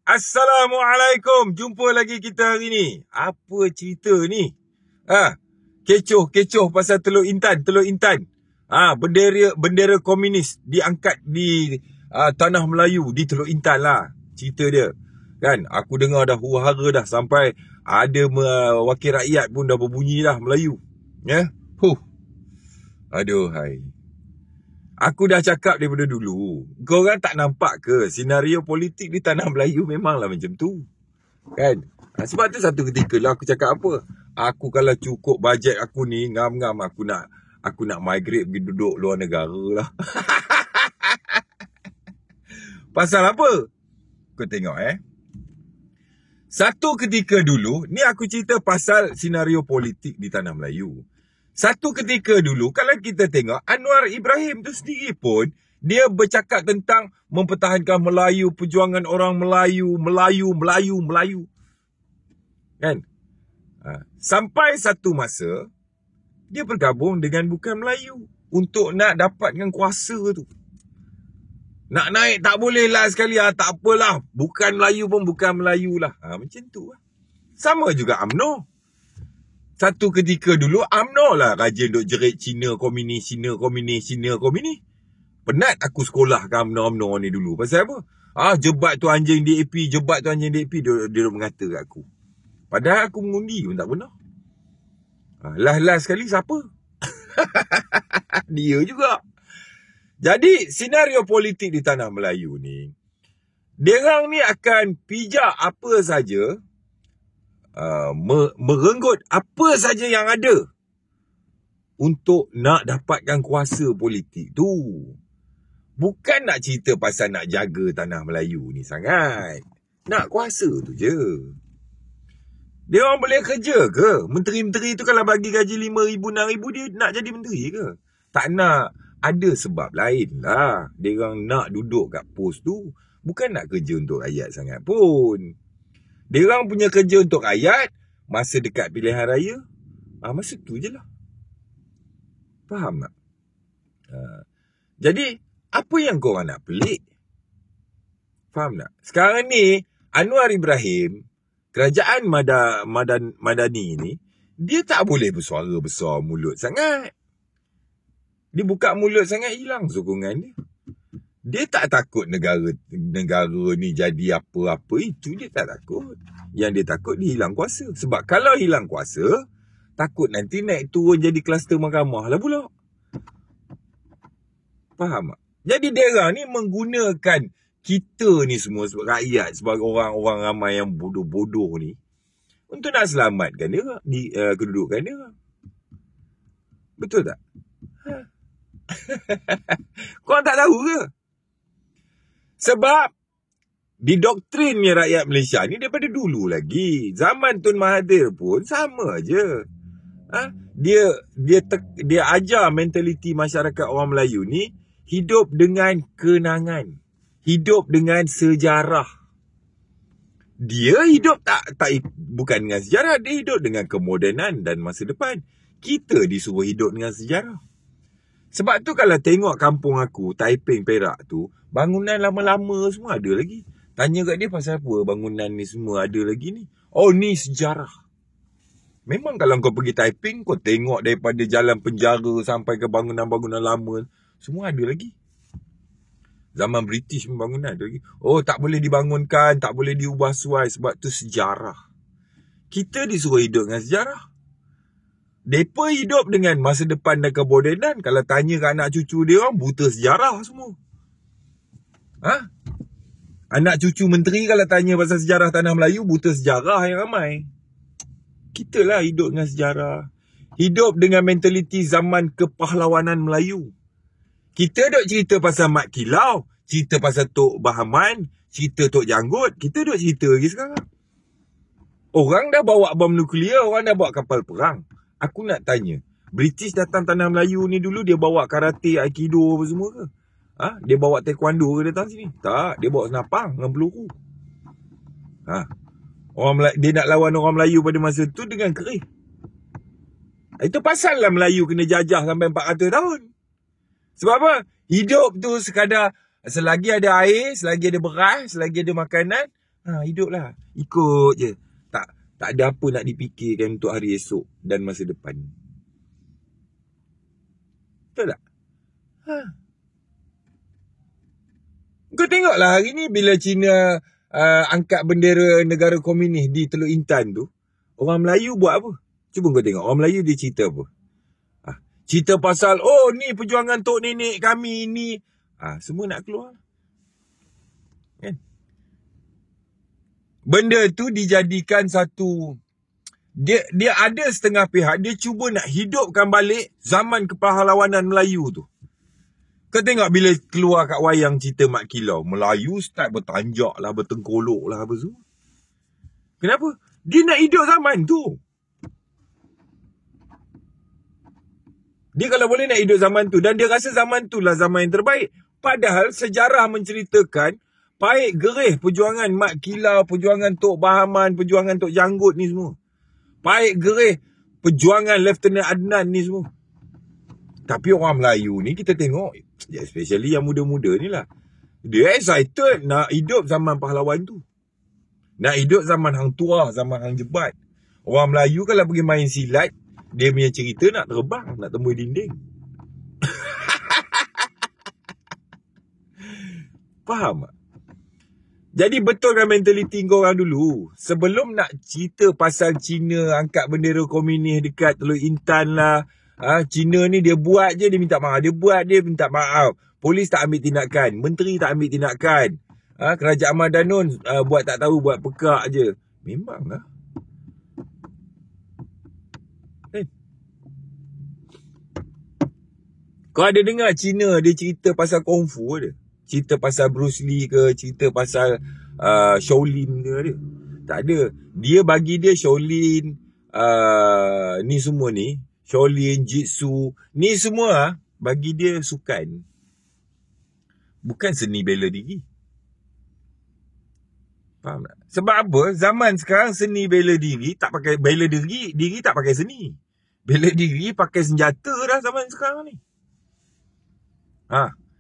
Assalamualaikum. Jumpa lagi kita hari ni. Apa cerita ni? Kecoh pasal Teluk Intan. Bendera komunis diangkat di tanah Melayu di Teluk Intan lah. Cerita dia. Kan, aku dengar dah huru-hara dah sampai ada wakil rakyat pun dah berbunyi dah Melayu. Ya. Aduhai. Aku dah cakap daripada dulu, korang tak nampak ke senario politik di tanah Melayu memanglah macam tu. Kan? Sebab tu satu ketika lah aku cakap apa? Aku kalau cukup bajet aku ni, ngam-ngam aku nak migrate pergi duduk luar negara lah. Pasal apa? Kau tengok Satu ketika dulu, ni aku cerita pasal senario politik di tanah Melayu. Satu ketika dulu, kalau kita tengok, Anwar Ibrahim tu sendiri pun, dia bercakap tentang mempertahankan Melayu, perjuangan orang Melayu. Kan? Sampai satu masa, dia bergabung dengan bukan Melayu untuk nak dapatkan kuasa tu. Nak naik tak boleh lah sekali, tak apalah. Bukan Melayu pun bukan Melayu lah. Macam tu lah. Sama juga UMNO. Satu ketika dulu, UMNO lah rajin duk jerit Cina komunis. Penat aku sekolah ke UMNO ni dulu. Pasal apa? Jebat tu anjing DAP. Dia duk mengata kat aku. Padahal aku mengundi pun tak pernah. Last sekali siapa? Dia juga. Jadi, senario politik di tanah Melayu ni, diorang ni akan pijak apa saja, merenggut apa saja yang ada untuk nak dapatkan kuasa politik tu. Bukan nak cerita pasal nak jaga tanah Melayu ni sangat. Nak kuasa tu je. Dia orang boleh kerja ke? Menteri-menteri tu kalau bagi gaji 5,000, 6,000 dia nak jadi menteri ke? Tak nak. Ada sebab lain lah. Dia orang nak duduk kat pos tu. Bukan nak kerja untuk rakyat sangat pun. Dia orang punya kerja untuk rakyat masa dekat pilihan raya. Masa tu je lah. Faham tak? Jadi, apa yang korang nak pelik? Faham tak? Sekarang ni, Anwar Ibrahim, kerajaan Madani ni, dia tak boleh bersuara besar mulut sangat. Dia buka mulut sangat, hilang sokongan dia. Dia tak takut negara ni jadi apa-apa. Itu dia tak takut. Yang dia takut dia hilang kuasa. Sebab kalau hilang kuasa, takut nanti naik turun jadi kluster mahkamah lah pula. Faham tak? Jadi dia ni menggunakan kita ni semua sebagai rakyat, sebagai orang-orang ramai yang bodoh-bodoh ni, untuk nak selamatkan dia, kedudukan dia. Betul tak? Korang tak tahu ke? Sebab didoktrinnya rakyat Malaysia ni daripada dulu lagi. Zaman Tun Mahathir pun sama aja. Dia ajar mentaliti masyarakat orang Melayu ni hidup dengan kenangan, hidup dengan sejarah. Dia hidup bukan dengan sejarah, dia hidup dengan kemodenan dan masa depan. Kita disuruh hidup dengan sejarah. Sebab tu kalau tengok kampung aku, Taiping, Perak tu, bangunan lama-lama semua ada lagi. Tanya kat dia pasal apa bangunan ni semua ada lagi ni. Ni sejarah. Memang kalau kau pergi Taiping, kau tengok daripada jalan penjara sampai ke bangunan-bangunan lama, semua ada lagi. Zaman British pun bangunan ada lagi. Tak boleh dibangunkan, tak boleh diubah suai sebab tu sejarah. Kita disuruh hidup dengan sejarah. Mereka hidup dengan masa depan dan kemodenan. Kalau tanya ke anak cucu dia orang, buta sejarah semua. Anak cucu menteri kalau tanya pasal sejarah tanah Melayu, buta sejarah yang ramai. Kita lah hidup dengan sejarah. Hidup dengan mentaliti zaman kepahlawanan Melayu. Kita duk cerita pasal Mat Kilau, cerita pasal Tok Bahaman, cerita Tok Janggut. Kita duk cerita lagi sekarang. Orang dah bawa bom nuklear, orang dah bawa kapal perang. Aku nak tanya, British datang tanah Melayu ni dulu, dia bawa karate, aikido apa semua ke? Dia bawa taekwondo ke datang sini? Tak, dia bawa senapang dengan peluru. Dia nak lawan orang Melayu pada masa tu dengan kerih. Itu pasal lah Melayu kena jajah sampai 400 tahun. Sebab apa? Hidup tu sekadar Selagi ada air, selagi ada beras, selagi ada makanan, hiduplah. Ikut je. Tak ada apa nak dipikirkan untuk hari esok dan masa depan. Betul tak? Kau tengoklah hari ni bila China angkat bendera negara komunis di Teluk Intan tu, orang Melayu buat apa? Cuba kau tengok, orang Melayu dia cerita apa? Cerita pasal, ni perjuangan tok nenek kami ni. Semua nak keluar. Kan? Benda tu dijadikan satu... Dia ada setengah pihak, dia cuba nak hidupkan balik zaman kepahlawanan Melayu tu. Kau tengok bila keluar kat wayang cerita Mat Kilau, Melayu start bertanjak lah, bertengkolok lah apa semua. Kenapa? Dia nak hidup zaman tu. Dia kalau boleh nak hidup zaman tu, dan dia rasa zaman tu lah zaman yang terbaik. Padahal sejarah menceritakan pahit gerih perjuangan Mat Kilau, perjuangan Tok Bahaman, perjuangan Tok Janggut ni semua. Pahit gerih perjuangan Lieutenant Adnan ni semua. Tapi orang Melayu ni kita tengok, especially yang muda-muda ni lah, dia excited nak hidup zaman pahlawan tu. Nak hidup zaman Hang Tuah, zaman Hang Jebat. Orang Melayu kalau pergi main silat, dia punya cerita nak terbang, nak tembus dinding. Faham tak? Jadi betulkan mentaliti korang dulu. Sebelum nak cerita pasal Cina angkat bendera komunis dekat Teluk Intan lah, Cina ni dia buat je, dia minta maaf. Dia buat, dia minta maaf. Polis tak ambil tindakan. Menteri tak ambil tindakan. Kerajaan Madanun buat tak tahu, buat pekak je. Memanglah. Kau ada dengar Cina dia cerita pasal Kung Fu ada? Cerita pasal Bruce Lee ke, cerita pasal Shaolin ke ada? Tak ada. Dia bagi dia Shaolin, ni semua ni, Shaolin, Jitsu, ni semua bagi dia sukan. Bukan seni bela diri. Faham tak? Sebab apa? Zaman sekarang seni bela diri tak pakai, bela diri tak pakai seni. Bela diri pakai senjata dah zaman sekarang ni.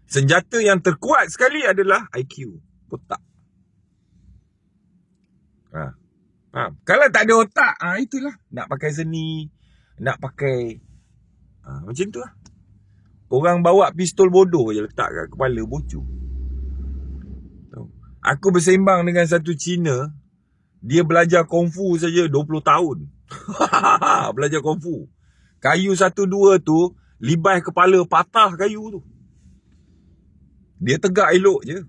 Senjata yang terkuat sekali adalah IQ, otak. Faham? Kalau tak ada otak, itulah. Nak pakai seni, nak pakai macam tu lah. Orang bawa pistol bodoh je letak kat kepala, bocor. Aku bersembang dengan satu Cina, dia belajar Kung Fu saja 20 tahun. Belajar Kung Fu. Kayu 1-2 tu, libai kepala, patah kayu tu. Dia tegak elok je.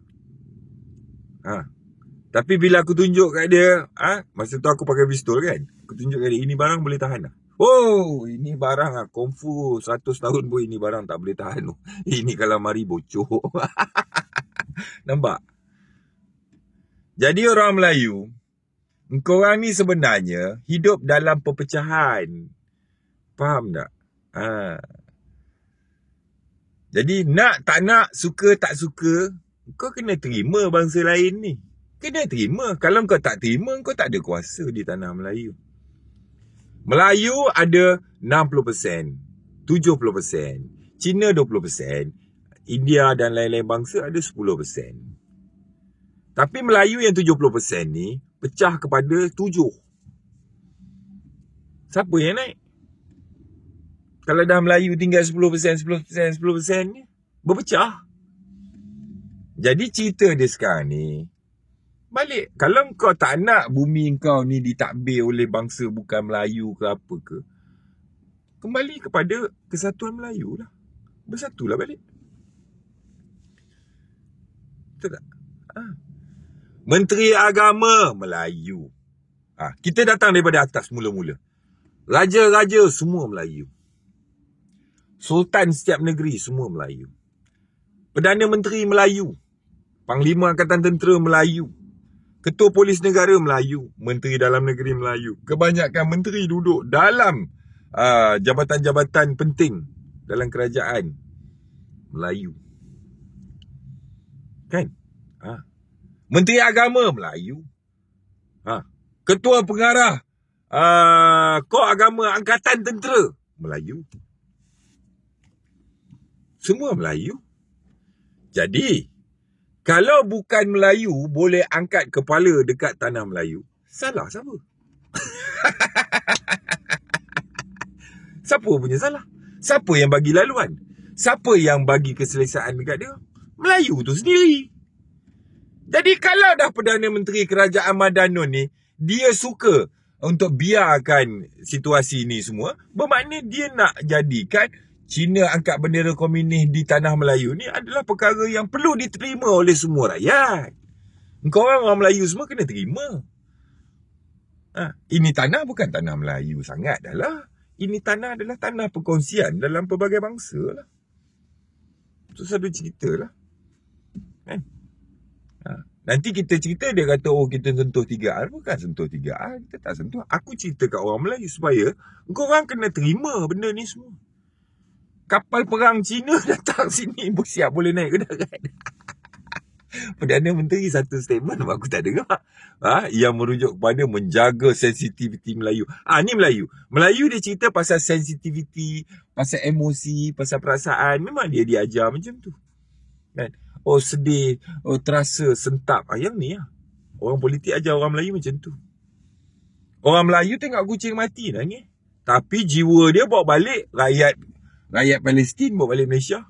Tapi bila aku tunjuk kat dia, masa tu aku pakai pistol kan, aku tunjuk kat dia, ini barang boleh tahan lah. Ini barang Kung Fu 100 tahun pun ini barang tak boleh tahan. Ini kalau mari bocor. Nampak? Jadi orang Melayu, korang ni sebenarnya hidup dalam perpecahan. Faham tak? Jadi nak tak nak, suka tak suka, kau kena terima bangsa lain ni. Kena terima. Kalau kau tak terima, kau tak ada kuasa di tanah Melayu. Melayu ada 60%, 70%, Cina 20%, India dan lain-lain bangsa ada 10%. Tapi Melayu yang 70% ni pecah kepada 7. Siapa yang naik? Kalau dah Melayu tinggal 10% ni, berpecah. Jadi cerita dia sekarang ni, balik. Kalau kau tak nak bumi kau ni ditakbir oleh bangsa bukan Melayu ke apa ke, kembali kepada kesatuan Melayu lah. Bersatulah balik. Betul tak? Menteri Agama Melayu. Kita datang daripada atas mula-mula. Raja-raja semua Melayu. Sultan setiap negeri semua Melayu. Perdana Menteri Melayu. Panglima Angkatan Tentera Melayu. Ketua Polis Negara Melayu. Menteri Dalam Negeri Melayu. Kebanyakan menteri duduk dalam jabatan-jabatan penting dalam kerajaan Melayu. Kan? Menteri Agama Melayu. Ketua Pengarah Kor Agama Angkatan Tentera Melayu. Semua Melayu. Jadi Kalau bukan Melayu boleh angkat kepala dekat tanah Melayu, salah siapa? Siapa punya salah? Siapa yang bagi laluan? Siapa yang bagi keselesaan dekat dia? Melayu tu sendiri. Jadi kalau dah Perdana Menteri Kerajaan Madanon ni, dia suka untuk biarkan situasi ni semua, bermakna dia nak jadikan Cina angkat bendera komunis di tanah Melayu ni adalah perkara yang perlu diterima oleh semua rakyat. Engkau orang Melayu semua kena terima. Ini tanah bukan tanah Melayu sangat dah lah. Ini tanah adalah tanah perkongsian dalam pelbagai bangsa lah. Itu satu cerita lah. Kan? Nanti kita cerita dia kata kita sentuh 3R. Bukan sentuh 3R, kita tak sentuh. Aku cerita kat orang Melayu supaya engkau orang kena terima benda ni semua. Kapal perang Cina datang sini bersiap boleh naik ke darat. Perdana Menteri satu statement aku tak dengar. Yang merujuk kepada menjaga sensitiviti Melayu. Ni Melayu. Melayu dia cerita pasal sensitiviti, pasal emosi, pasal perasaan. Memang dia diajar macam tu. Kan? Sedih, terasa, sentap. Yang ni lah. Orang politik ajar orang Melayu macam tu. Orang Melayu tengok kucing mati nangis. Tapi jiwa dia bawa balik rakyat Palestin, bawa balik Malaysia.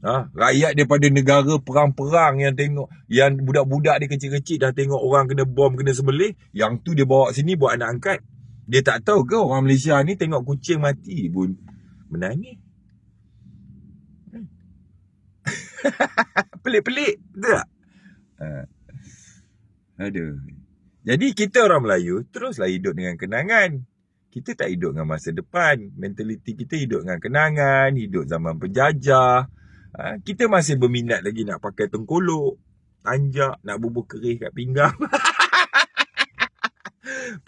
Rakyat daripada negara perang-perang yang tengok, yang budak-budak dia kecil-kecil dah tengok orang kena bom, kena sembelih, yang tu dia bawa sini buat anak angkat. Dia tak tahu ke orang Malaysia ni tengok kucing mati pun menangis. Pelik-pelik, betul tak? Aduh. Jadi kita orang Melayu teruslah hidup dengan kenangan. Kita tak hidup dengan masa depan. Mentaliti kita hidup dengan kenangan, hidup zaman penjajah. Kita masih berminat lagi nak pakai tengkolok, tanjak, nak bubuh kerih kat pinggang.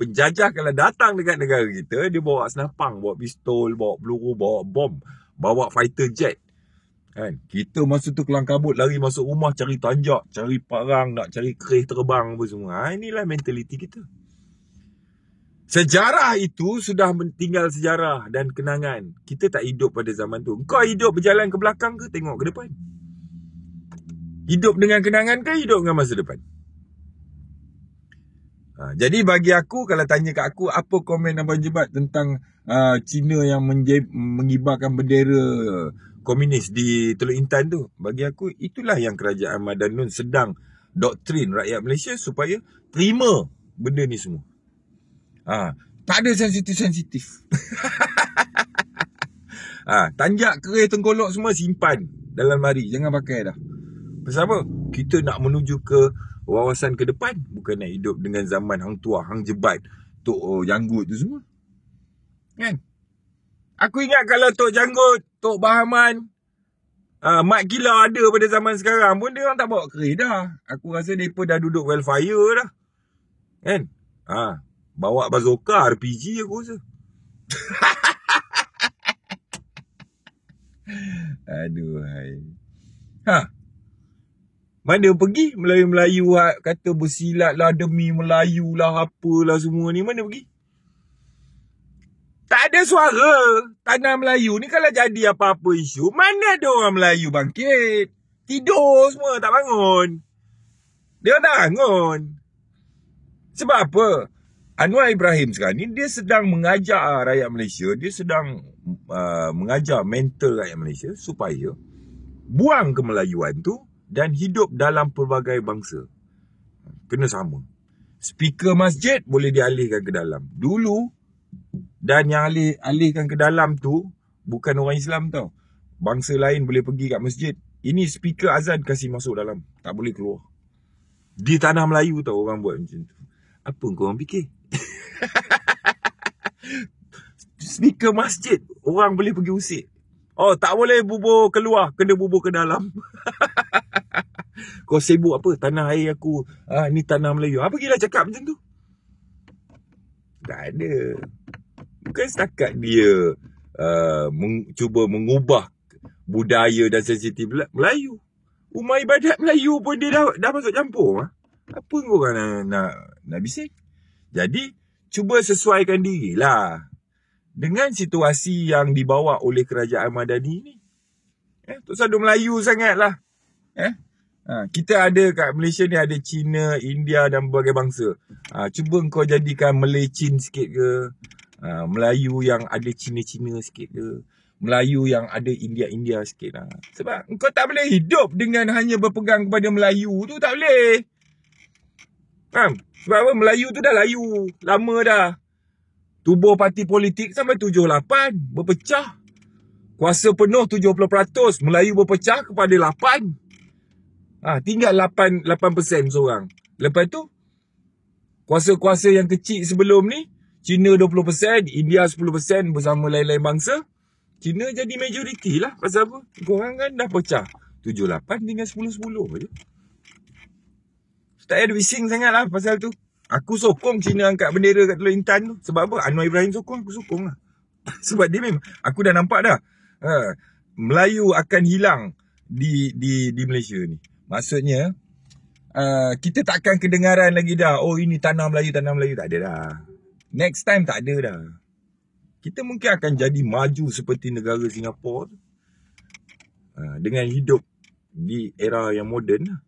Penjajah kalau datang dekat negara kita, dia bawa senapang, bawa pistol, bawa peluru, bawa bom, bawa fighter jet. Kan? Kita masa tu kelang kabut lari masuk rumah cari tanjak, cari parang, nak cari kerih terbang apa semua. Inilah mentaliti kita. Sejarah itu sudah tinggal sejarah dan kenangan. Kita tak hidup pada zaman tu. Kau hidup berjalan ke belakang ke tengok ke depan? Hidup dengan kenangan ke hidup dengan masa depan? Jadi bagi aku, kalau tanya kat aku, apa komen Abang Jebat tentang Cina yang mengibarkan bendera komunis di Teluk Intan tu? Bagi aku, itulah yang Kerajaan Madanon sedang doktrin rakyat Malaysia supaya terima benda ni semua. Tak ada sensitif-sensitif. Tanjak, kerih, tengkolok semua simpan dalam lemari. Jangan pakai dah. Pasal apa? Kita nak menuju ke wawasan ke depan. Bukan nak hidup dengan zaman hang tua, hang jebat, Tok Janggut tu semua. Kan? Aku ingat kalau Tok Janggut, Tok Bahaman, Mat Gila ada pada zaman sekarang pun dia orang tak bawa kerih dah. Aku rasa mereka dah duduk welfare dah. Kan? Bawa bazooka, RPG aku rasa. Aduh hai. Mana pergi Melayu-Melayu kata bersilat lah demi Melayu lah apalah semua ni, mana pergi? Tak ada suara. Tanah Melayu ni kalau jadi apa-apa isu, mana ada orang Melayu bangkit? Tidur semua, tak bangun. Dia tak bangun. Sebab apa? Anwar Ibrahim sekarang ni dia sedang mengajar rakyat Malaysia, dia sedang mengajar mental rakyat Malaysia supaya buang kemelayuan tu dan hidup dalam pelbagai bangsa. Kena sama. Speaker masjid boleh dialihkan ke dalam. Dulu, dan yang alihkan ke dalam tu bukan orang Islam tau. Bangsa lain boleh pergi kat masjid. Ini speaker azan kasih masuk dalam. Tak boleh keluar. Di tanah Melayu tau orang buat macam tu. Apa kau orang fikir? Speaker masjid orang boleh pergi usik. Tak boleh bubur keluar, kena bubur ke dalam. Kau sibuk apa? Tanah air aku, ni tanah Melayu. Pergilah cakap macam tu. Tak ada. Bukan setakat dia cuba mengubah budaya dan sensitif Melayu. Rumah ibadat Melayu pun dia dah masuk campur. Apa korang nak bising? Jadi, cuba sesuaikan dirilah dengan situasi yang dibawa oleh Kerajaan Madani ni. Tok Sadun Melayu sangatlah. Kita ada kat Malaysia ni ada Cina, India dan berbagai bangsa. Cuba kau jadikan Malay-Chin sikit ke, Melayu yang ada Cina-Cina sikit ke, Melayu yang ada India-India sikit. Sebab kau tak boleh hidup dengan hanya berpegang kepada Melayu tu, tak boleh. Faham? Sebab apa? Melayu tu dah layu, lama dah. Tubuh parti politik sampai 78, berpecah. Kuasa penuh 70%, Melayu berpecah kepada 8. Tinggal 8% seorang. Lepas tu kuasa-kuasa yang kecil sebelum ni, Cina 20%, India 10% bersama lain-lain bangsa. Cina jadi majoriti lah. Pasal apa? Korang kan dah pecah 7-8 tinggal 10-10 je. Tak ada bising sangat lah pasal tu. Aku sokong Cina angkat bendera kat Teluk Intan tu. Sebab apa? Anwar Ibrahim sokong, aku sokong lah. Sebab dia memang, aku dah nampak dah, Melayu akan hilang di Malaysia ni. Maksudnya kita takkan kedengaran lagi dah, oh ini tanah Melayu. Tak ada dah. Next time tak ada dah. Kita mungkin akan jadi maju seperti negara Singapura tu, dengan hidup di era yang moden lah.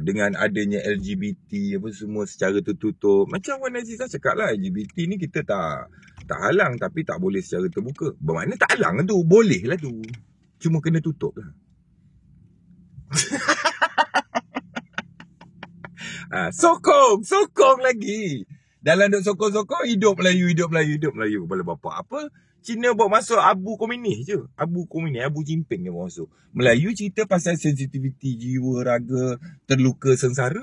Dengan adanya LGBT apa semua secara tertutup. Macam Wan Aziza cakap lah, LGBT ni kita tak halang, tapi tak boleh secara terbuka. Bermakna tak halang tu, boleh lah tu, cuma kena tutup lah. Sokong lagi. Dalam duk sokong-sokong, hidup Melayu. Kepala bapak apa? Cina bawa masuk abu komunis je. Abu cimping dia bawa masuk. Melayu cerita pasal sensitiviti jiwa, raga, terluka, sengsara.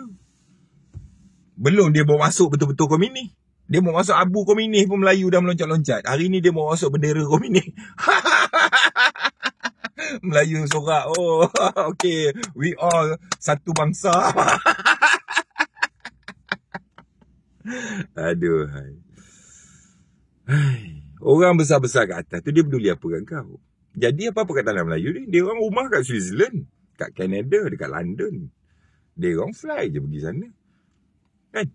Belum dia bawa masuk betul-betul komunis. Dia bawa masuk abu komunis pun Melayu dah meloncat-loncat. Hari ni dia bawa masuk bendera komunis. Melayu sorak. Oh, okay. We all satu bangsa. Aduh. Orang besar-besar kat atas tu, dia peduli apa kat kau? Jadi apa-apa kat tanah Melayu ni, dia orang rumah kat Switzerland, kat Canada, dekat London. Dia orang fly je pergi sana. Kan?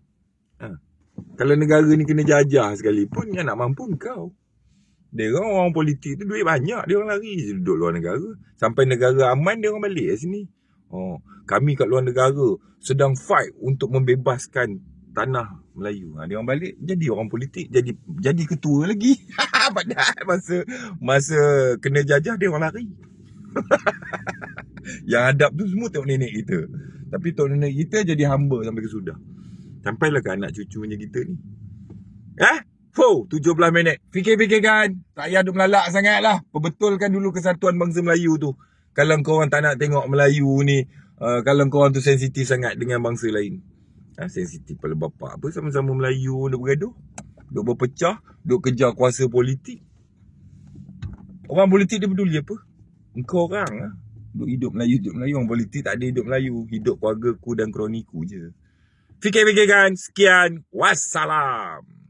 Kalau negara ni kena jajah sekalipun, yang nak mampu kau. Dia orang politik tu duit banyak, dia orang lari je duduk luar negara. Sampai negara aman, dia orang balik kat sini. Kami kat luar negara sedang fight untuk membebaskan tanah Melayu. Dia orang balik jadi orang politik, jadi ketua lagi. Padahal masa kena jajah dia orang lari. Yang hadap tu semua tok nenek kita. Tapi tok nenek kita jadi hamba sampai ke sudah. Sampailah ke anak cucunya kita ni. 17 minit. Fikir-fikirkan. Tak payah duk melalak sangat lah. Perbetulkan dulu kesatuan bangsa Melayu tu. Kalau korang tak nak tengok Melayu ni, kalau korang tu sensitif sangat dengan bangsa lain. Sensitif pada bapak apa, sama-sama Melayu duk bergaduh, duk berpecah, duk kejar kuasa politik. Orang politik dia peduli apa? Engkau orang lah duk hidup Melayu. Orang politik tak ada hidup Melayu. Hidup keluarga ku dan kroniku je. Fikir-fikirkan. Sekian. Wassalam.